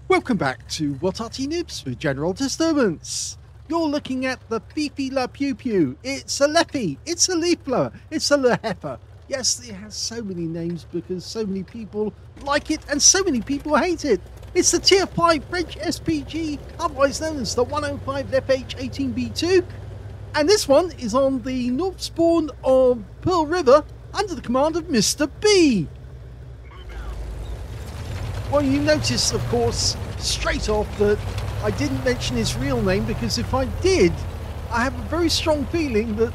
Welcome back to What Arty Noobs with General Disturbance. You're looking at the Fifi La Pew Pew. It's a leFH, it's a leaf blower, it's a leFH. Yes, it has so many names because so many people like it and so many people hate it. It's the Tier 5 French SPG, otherwise known as the 105 leFH18B2. And this one is on the North Spawn of Pearl River under the command of Mr. B. Well, you notice, of course, straight off that I didn't mention his real name, because if I did, I have a very strong feeling that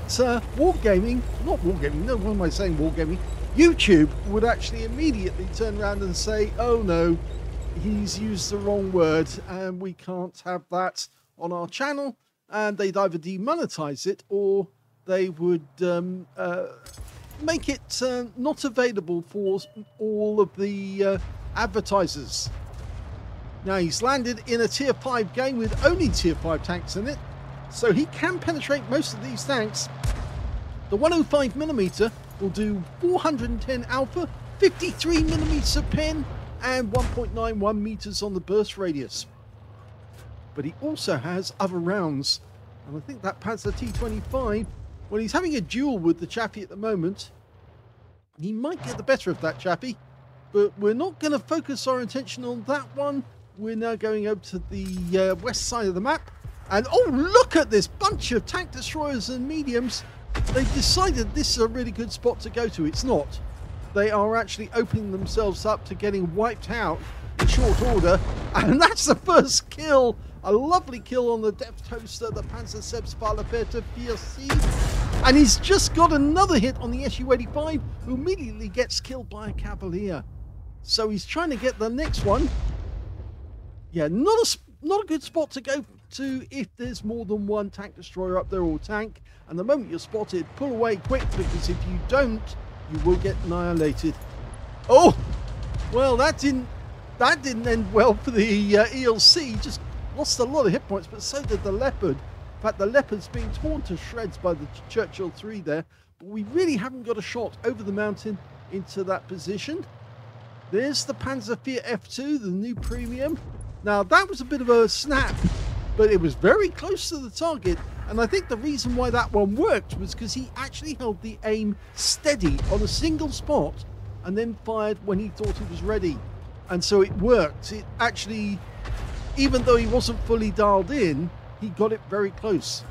YouTube would actually immediately turn around and say, oh no, he's used the wrong word and we can't have that on our channel, and they'd either demonetize it or they would make it not available for all of the advertisers. Now, he's landed in a tier 5 game with only tier 5 tanks in it, so he can penetrate most of these tanks. The 105mm will do 410 alpha, 53mm pen, and 1.91 meters on the burst radius. But he also has other rounds, and I think that Panzer T25, when he's having a duel with the chappie at the moment, he might get the better of that chappie. But we're not going to focus our attention on that one. We're now going over to the west side of the map. And oh, look at this bunch of tank destroyers and mediums. They've decided this is a really good spot to go to. It's not. They are actually opening themselves up to getting wiped out in short order. And that's the first kill. A lovely kill on the depth toaster, the Panzer Sebspalapeta 4C. And he's just got another hit on the Su-85, who immediately gets killed by a Cavalier. So he's trying to get the next one. Yeah, not a good spot to go to if there's more than one tank destroyer up there or tank. And the moment you're spotted, pull away quick, because if you don't, you will get annihilated. Oh, well, that didn't end well for the ELC. Just lost a lot of hit points, but so did the Leopard. In fact, the Leopard's being torn to shreds by the Churchill 3 there. But we really haven't got a shot over the mountain into that position. There's the Panzer IV F2, the new premium. Now, that was a bit of a snap, but it was very close to the target. And I think the reason why that one worked was because he actually held the aim steady on a single spot and then fired when he thought he was ready. And so it worked. It actually, even though he wasn't fully dialed in, he got it very close.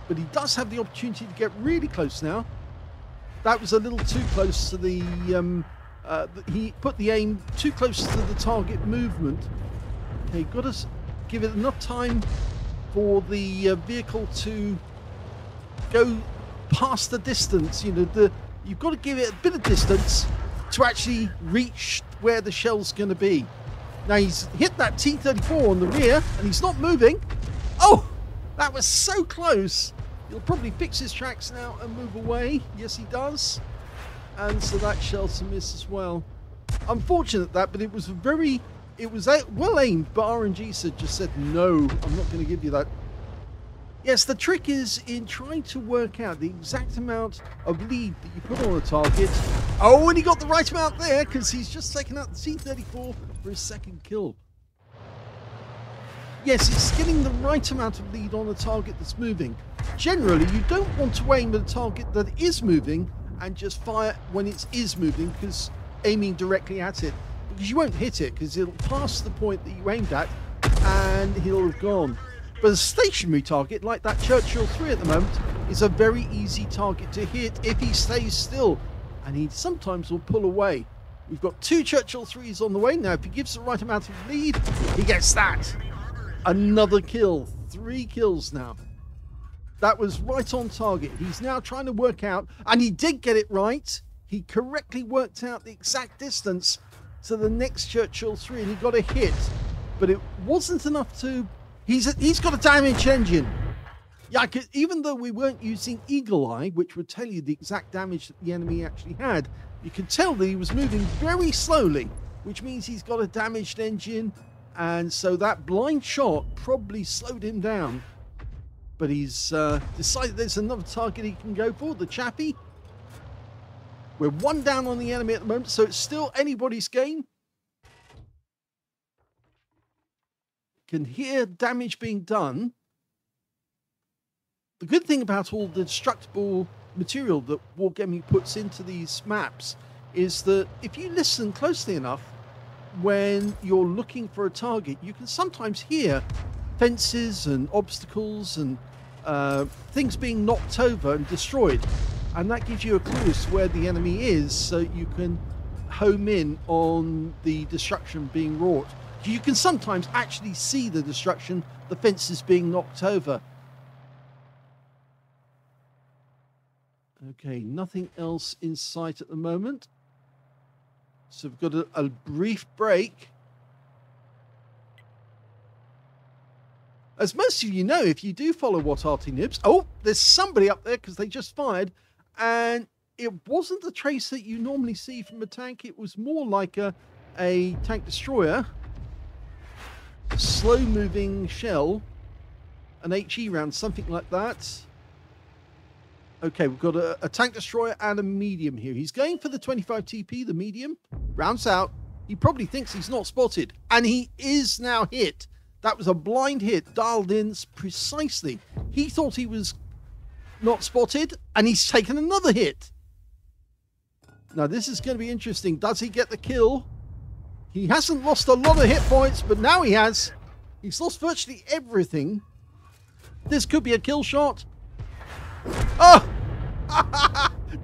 But he does have the opportunity to get really close now. That was a little too close to the... he put the aim too close to the target movement. Okay, got to give it enough time for the vehicle to go past the distance. You know, you've got to give it a bit of distance to actually reach where the shell's going to be. Now, he's hit that T-34 on the rear, and he's not moving. Oh, that was so close. He'll probably fix his tracks now and move away. Yes, he does. And so that shell's a miss as well. Unfortunate that, but it was well aimed, but RNG just said, no, I'm not going to give you that. Yes, the trick is in trying to work out the exact amount of lead that you put on a target. Oh, and he got the right amount there, because he's just taken out the T-34 for his second kill. Yes, it's getting the right amount of lead on a target that's moving. Generally, you don't want to aim at a target that is moving and just fire when it is moving, because aiming directly at it, because you won't hit it, because it'll pass the point that you aimed at and he'll have gone. But a stationary target like that Churchill 3 at the moment is a very easy target to hit if he stays still, and he sometimes will pull away. We've got 2 Churchill 3s on the way now. If he gives the right amount of lead, he gets that. Another kill. 3 kills now. That was right on target. He's now trying to work out, and he did get it right. He correctly worked out the exact distance to the next Churchill 3, and he got a hit. But it wasn't enough to... He's got a damaged engine. Yeah, even though we weren't using Eagle Eye, which would tell you the exact damage that the enemy actually had, you could tell that he was moving very slowly, which means he's got a damaged engine, and so that blind shot probably slowed him down. But he's decided there's another target he can go for, the chappie. We're 1 down on the enemy at the moment, so it's still anybody's game. can hear damage being done. The good thing about all the destructible material that Wargaming puts into these maps is that if you listen closely enough, when you're looking for a target, you can sometimes hear fences and obstacles and things being knocked over and destroyed. And that gives you a clue as to where the enemy is, so you can home in on the destruction being wrought. You can sometimes actually see the destruction, the fences being knocked over. Okay, nothing else in sight at the moment. So we've got a brief break. As most of you know, if you do follow What Arty Noobs, oh, there's somebody up there because they just fired, and it wasn't the trace that you normally see from a tank. It was more like a tank destroyer, slow-moving shell, an HE round, something like that. Okay, we've got a tank destroyer and a medium here. He's going for the 25 TP, the medium. Rounds out. He probably thinks he's not spotted, and he is now hit. That was a blind hit, dialed in precisely. He thought he was not spotted, and he's taken another hit. Now, this is going to be interesting. Does he get the kill? He hasn't lost a lot of hit points, but now he has. He's lost virtually everything. This could be a kill shot. Oh!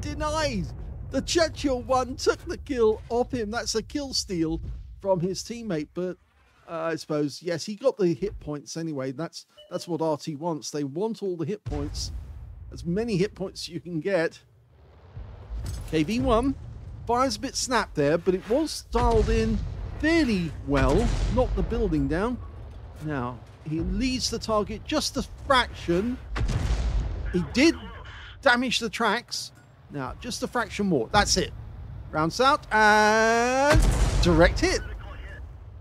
Denied! The Churchill one took the kill off him. That's a kill steal from his teammate, but I suppose, yes, he got the hit points anyway. That's what Arty wants. They want all the hit points. As many hit points as you can get. KV1 fires a bit snap there, but it was dialed in fairly well. Knocked the building down. Now, he leads the target just a fraction. He did damage the tracks. Now, just a fraction more. That's it. Rounds out and direct hit.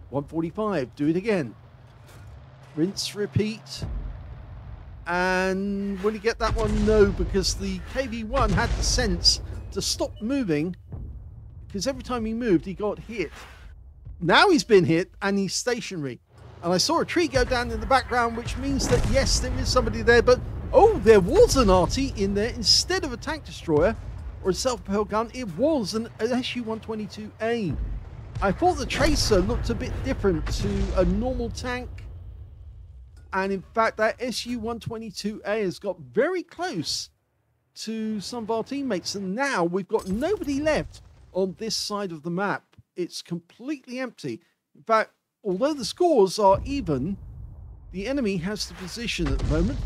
145. Do it again. Rinse, repeat. And will he get that one? No, because the KV1 had the sense to stop moving, because every time he moved, he got hit. Now he's been hit and he's stationary. And I saw a tree go down in the background, which means that, yes, there is somebody there, but oh, there was an Arty in there. Instead of a tank destroyer or a self-propelled gun, it was an SU-122A. I thought the tracer looked a bit different to a normal tank. And in fact, that SU-122A has got very close to some of our teammates. And now we've got nobody left on this side of the map. It's completely empty. In fact, although the scores are even, the enemy has the position at the moment.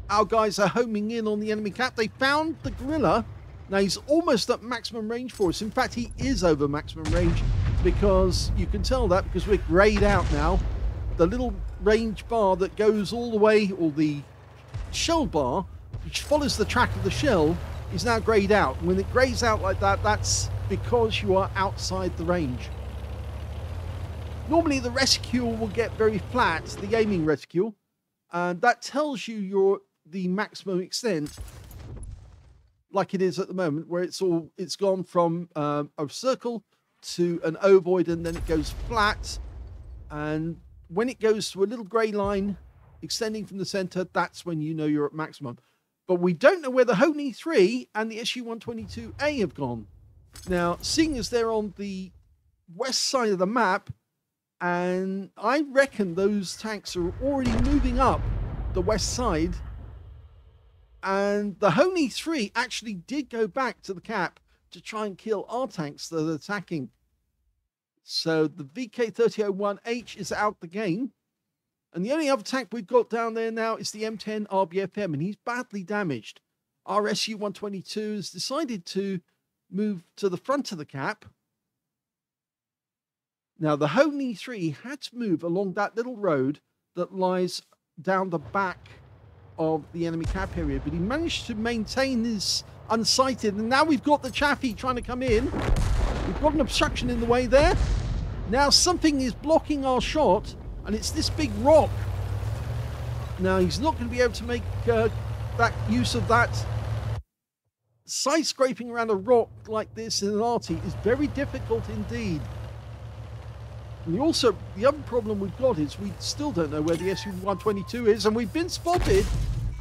Our guys are homing in on the enemy cap. They found the gorilla. Now he's almost at maximum range for us. In fact, he is over maximum range, because you can tell that because we're grayed out now. The little range bar that goes all the way, or the shell bar, which follows the track of the shell, is now grayed out. When it grays out like that, that's because you are outside the range. Normally the reticule will get very flat, the aiming reticule, and that tells you the maximum extent, like it is at the moment, where it's gone from a circle to an ovoid, and then it goes flat. And when it goes to a little grey line extending from the center, that's when you know you're at maximum. But we don't know where the Honey 3 and the SU-122A have gone. Now, seeing as they're on the west side of the map, and I reckon those tanks are already moving up the west side, and the Honey 3 actually did go back to the cap to try and kill our tanks that are attacking. So the VK3001H is out the game. And the only other tank we've got down there now is the M10 RBFM, and he's badly damaged. Our SU-122 has decided to move to the front of the cap. Now, the Honey 3 had to move along that little road that lies down the back of the enemy cap area, but he managed to maintain his unsighted, and now we've got the Chaffee trying to come in. We've got an obstruction in the way there. Now something is blocking our shot, and it's this big rock. Now he's not going to be able to make that use of that. Side scraping around a rock like this in an Arty is very difficult indeed. And the other problem we've got is we still don't know where the SU-122 is, and we've been spotted,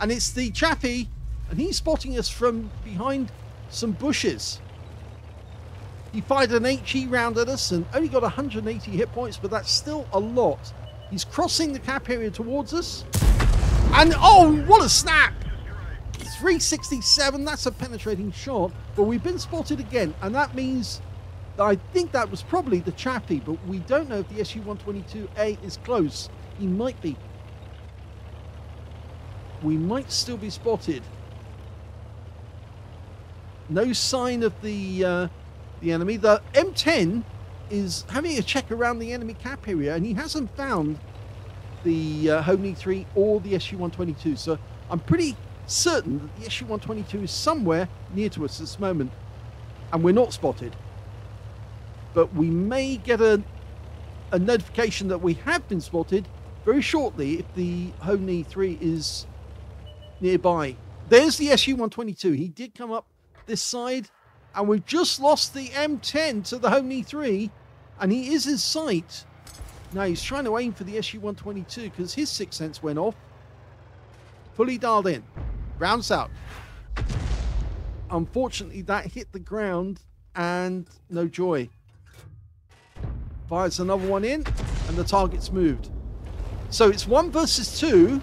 and it's the chappie, and he's spotting us from behind some bushes. He fired an HE round at us and only got 180 hit points, but that's still a lot. He's crossing the cap area towards us, and oh, what a snap! 367, that's a penetrating shot, but we've been spotted again, and that means I think that was probably the chappie, but we don't know if the SU-122A is close. He might be. We might still be spotted. No sign of the enemy. The M10 is having a check around the enemy cap area, and he hasn't found the Homing 3 or the SU-122. So I'm pretty certain that the SU-122 is somewhere near to us at this moment, and we're not spotted. But we may get a notification that we have been spotted very shortly if the Homing 3 is nearby. There's the SU-122. He did come up this side, and we've just lost the M10 to the Homing 3, and he is in sight. Now he's trying to aim for the SU-122 because his sixth sense went off. Fully dialed in. Rounds out. Unfortunately, that hit the ground, and no joy. Fires another one in, and the target's moved. So it's 1 versus 2,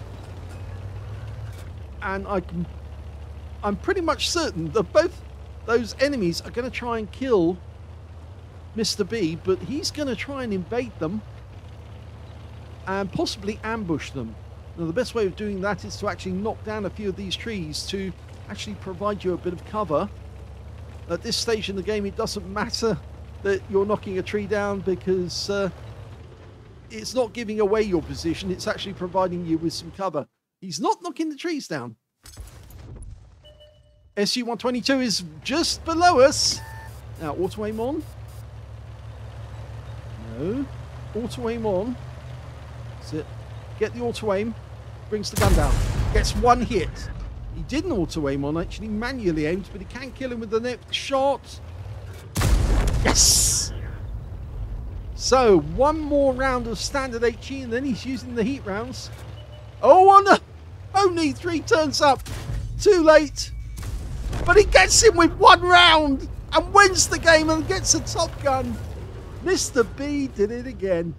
and I'm pretty much certain that both those enemies are going to try and kill Mr. B, but he's going to try and invade them and possibly ambush them. Now, the best way of doing that is to actually knock down a few of these trees to actually provide you a bit of cover. At this stage in the game, it doesn't matter that you're knocking a tree down because it's not giving away your position, it's actually providing you with some cover. He's not knocking the trees down. SU-122 is just below us. Now, auto aim on. No. Auto aim on. That's it. Get the auto aim. Brings the gun down. Gets one hit. He didn't auto aim on, actually manually aimed, but he can kill him with the next shot. Yes! So, one more round of standard HE, and then he's using the heat rounds. Oh, no! Only 3 turns up. Too late. But he gets him with 1 round and wins the game and gets a top gun. Mr. B did it again.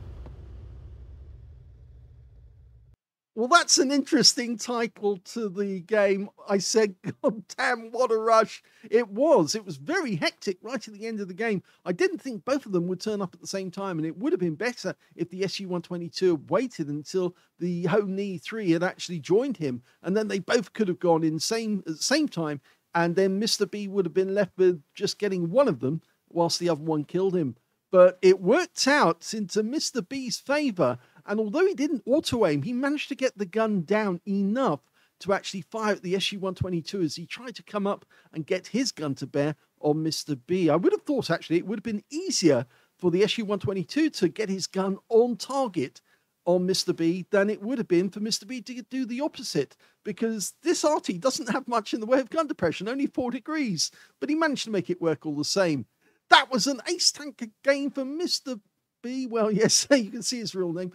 Well, that's an interesting title to the game. I said, God damn, what a rush. It was very hectic right at the end of the game. I didn't think both of them would turn up at the same time, and it would have been better if the SU-122 had waited until the Homing 3 had actually joined him, and then they both could have gone in at the same time, and then Mr. B would have been left with just getting one of them whilst the other one killed him. But it worked out into Mr. B's favour, and although he didn't auto-aim, he managed to get the gun down enough to actually fire at the SU-122 as he tried to come up and get his gun to bear on Mr. B. I would have thought, actually, it would have been easier for the SU-122 to get his gun on target on Mr. B than it would have been for Mr. B to do the opposite, because this Arty doesn't have much in the way of gun depression, only 4 degrees, but he managed to make it work all the same. That was an ace tanker game for Mr. B. Well, yes, you can see his real name.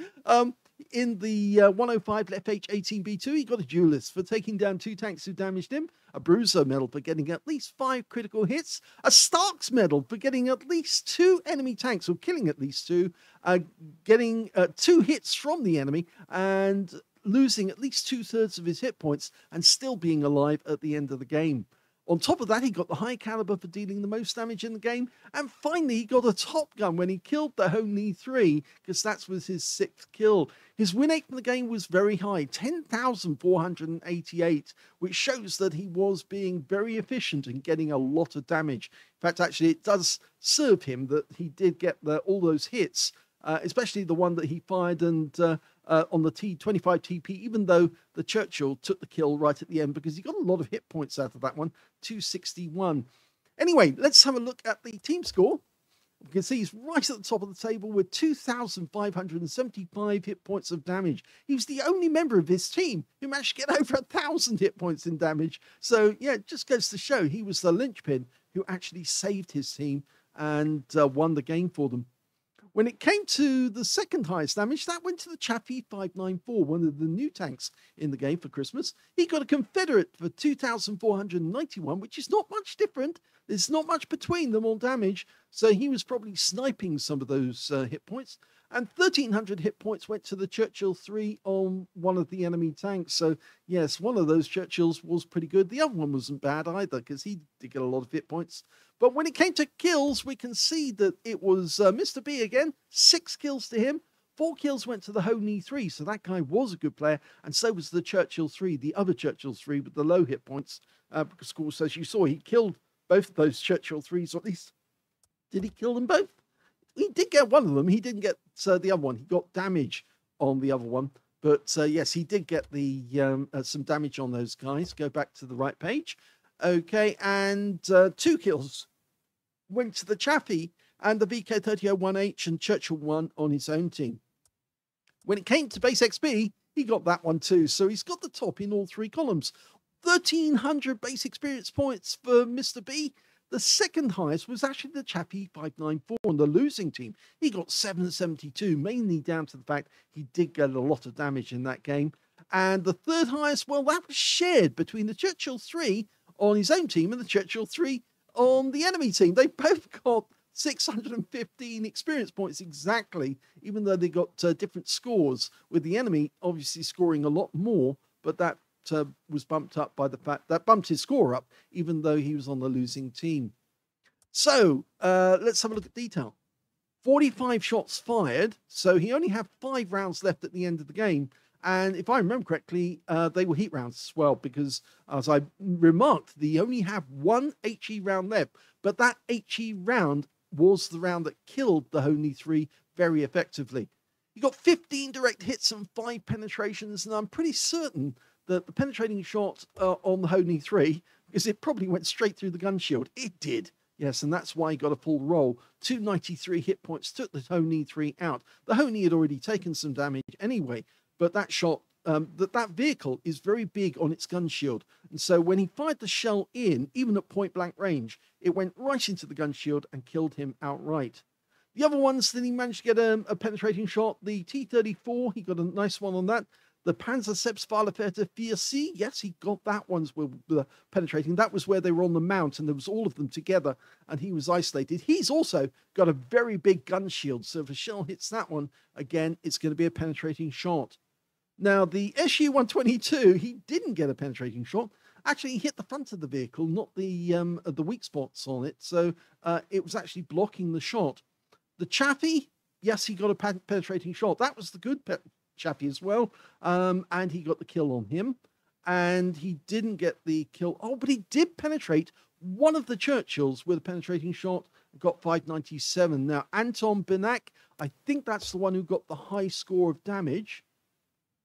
In the 105 leFH18B2, he got a duelist for taking down 2 tanks who damaged him, a BUSA medal for getting at least 5 critical hits, a Starks medal for getting at least 2 enemy tanks, or killing at least 2, getting 2 hits from the enemy, and losing at least 2/3 of his hit points, and still being alive at the end of the game. On top of that, he got the high caliber for dealing the most damage in the game. And finally, he got a top gun when he killed the Homing 3, because that was his 6th kill. His win rate in the game was very high, 10,488, which shows that he was being very efficient in getting a lot of damage. In fact, actually, it does serve him that he did get all those hits, especially the one that he fired and on the T25 TP, even though the Churchill took the kill right at the end, because he got a lot of hit points out of that one, 261. Anyway, let's have a look at the team score. You can see he's right at the top of the table with 2,575 hit points of damage. He was the only member of his team who managed to get over 1,000 hit points in damage. So, yeah, it just goes to show he was the linchpin who actually saved his team and won the game for them. When it came to the second highest damage, that went to the Chaffee 594, one of the new tanks in the game for Christmas. He got a Confederate for 2,491, which is not much different. There's not much between them on damage, so he was probably sniping some of those hit points. And 1,300 hit points went to the Churchill 3 on one of the enemy tanks. So, yes, one of those Churchills was pretty good. The other one wasn't bad either, because he did get a lot of hit points. But when it came to kills, we can see that it was Mr. B again. 6 kills to him. 4 kills went to the Honey 3, so that guy was a good player. And so was the Churchill 3, the other Churchill 3 with the low hit points. Because, of course, as you saw, he killed both of those Churchill 3s, or at least, did he kill them both? He did get one of them. He didn't get the other one. He got damage on the other one. But yes, he did get the some damage on those guys. Go back to the right page. Okay, and 2 kills went to the Chaffee and the VK3001H and Churchill 1 on his own team. When it came to base XP, he got that one too. So he's got the top in all 3 columns. 1,300 base experience points for Mr. B. The second highest was actually the Chappie 594 on the losing team. He got 772, mainly down to the fact he did get a lot of damage in that game. And the third highest, well, that was shared between the Churchill 3 on his own team and the Churchill 3 on the enemy team. They both got 615 experience points exactly, even though they got different scores, with the enemy obviously scoring a lot more, but that was bumped up by the fact that bumped his score up, even though he was on the losing team. So let's have a look at detail. 45 shots fired, so he only had 5 rounds left at the end of the game. And if I remember correctly, they were heat rounds as well, because as I remarked, they only have 1 HE round left, but that HE round was the round that killed the Honey 3 very effectively. He got 15 direct hits and 5 penetrations, and I'm pretty certain that the penetrating shot on the Honey 3, because it probably went straight through the gun shield. It did. Yes, and that's why he got a full roll. 293 hit points took the Honey 3 out. The Honey had already taken some damage anyway, but that shot, that vehicle is very big on its gun shield. And so when he fired the shell in, even at point blank range, it went right into the gun shield and killed him outright. The other ones that he managed to get a penetrating shot, the T-34, he got a nice one on that. The Panzercephalophaeter 4C, yes, he got that one's with penetrating. That was where they were on the mount, and there was all of them together, and he was isolated. He's also got a very big gun shield, so if a shell hits that one, again, it's going to be a penetrating shot. Now, the SU-122, he didn't get a penetrating shot. Actually, he hit the front of the vehicle, not the weak spots on it, so it was actually blocking the shot. The Chaffee, yes, he got a penetrating shot. That was the good Chappie as well, and he got the kill on him, and he didn't get the kill. Oh, but he did penetrate one of the Churchills with a penetrating shot, got 597. Now, Anton Benak, I think that's the one who got the high score of damage,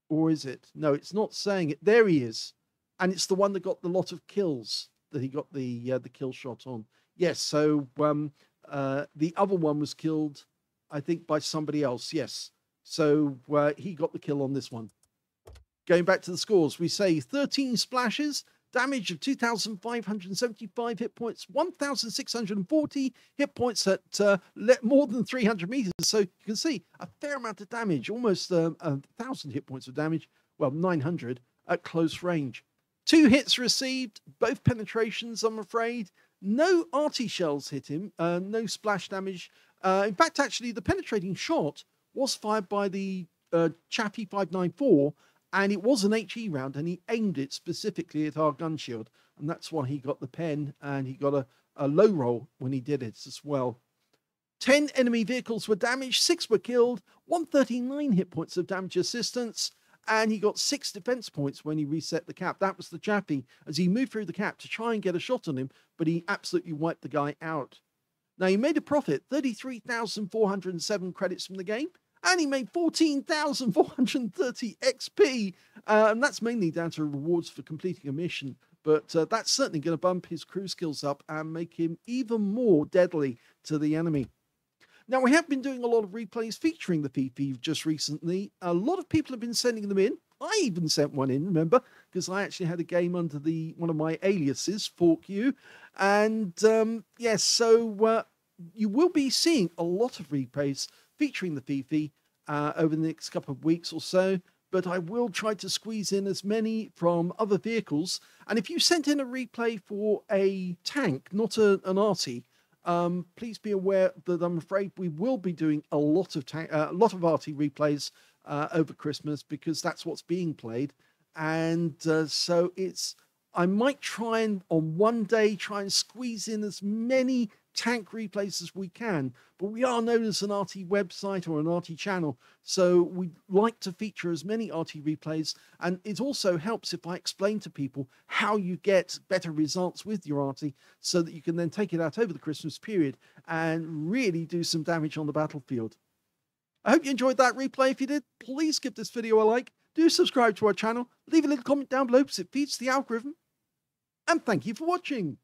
or is it? No, it's not saying it. There he is, and it's the one that got the lot of kills that he got the kill shot on. Yes, so the other one was killed, I think, by somebody else. Yes. So he got the kill on this one. Going back to the scores, we say 13 splashes, damage of 2,575 hit points, 1,640 hit points at more than 300 meters. So you can see a fair amount of damage, almost 1,000 hit points of damage, well, 900 at close range. 2 hits received, both penetrations, I'm afraid. No Arty shells hit him, no splash damage. In fact, actually, the penetrating shot was fired by the Chaffee 594, and it was an HE round, and he aimed it specifically at our gun shield, and that's why he got the pen, and he got a low roll when he did it as well. 10 enemy vehicles were damaged, 6 were killed, 139 hit points of damage assistance, and he got 6 defense points when he reset the cap. That was the Chaffee, as he moved through the cap to try and get a shot on him, but he absolutely wiped the guy out. Now, he made a profit, 33,407 credits from the game, and he made 14,430 XP, and that's mainly down to rewards for completing a mission, but that's certainly going to bump his crew skills up and make him even more deadly to the enemy. Now, we have been doing a lot of replays featuring the PP just recently. A lot of people have been sending them in. I even sent one in, remember, because I actually had a game under one of my aliases, ForkU, and yes, so you will be seeing a lot of replays featuring the Fifi over the next couple of weeks or so. But I will try to squeeze in as many from other vehicles. And if you sent in a replay for a tank, not an Arty, please be aware that I'm afraid we will be doing a lot of Arty replays over Christmas, because that's what's being played. And so I might try and on one day try and squeeze in as many tank replays as we can, but we are known as an Arty website or an Arty channel, so we like to feature as many Arty replays. And it also helps if I explain to people how you get better results with your Arty, so that you can then take it out over the Christmas period and really do some damage on the battlefield. I hope you enjoyed that replay. If you did, please give this video a like, do subscribe to our channel, leave a little comment down below because it feeds the algorithm, and thank you for watching.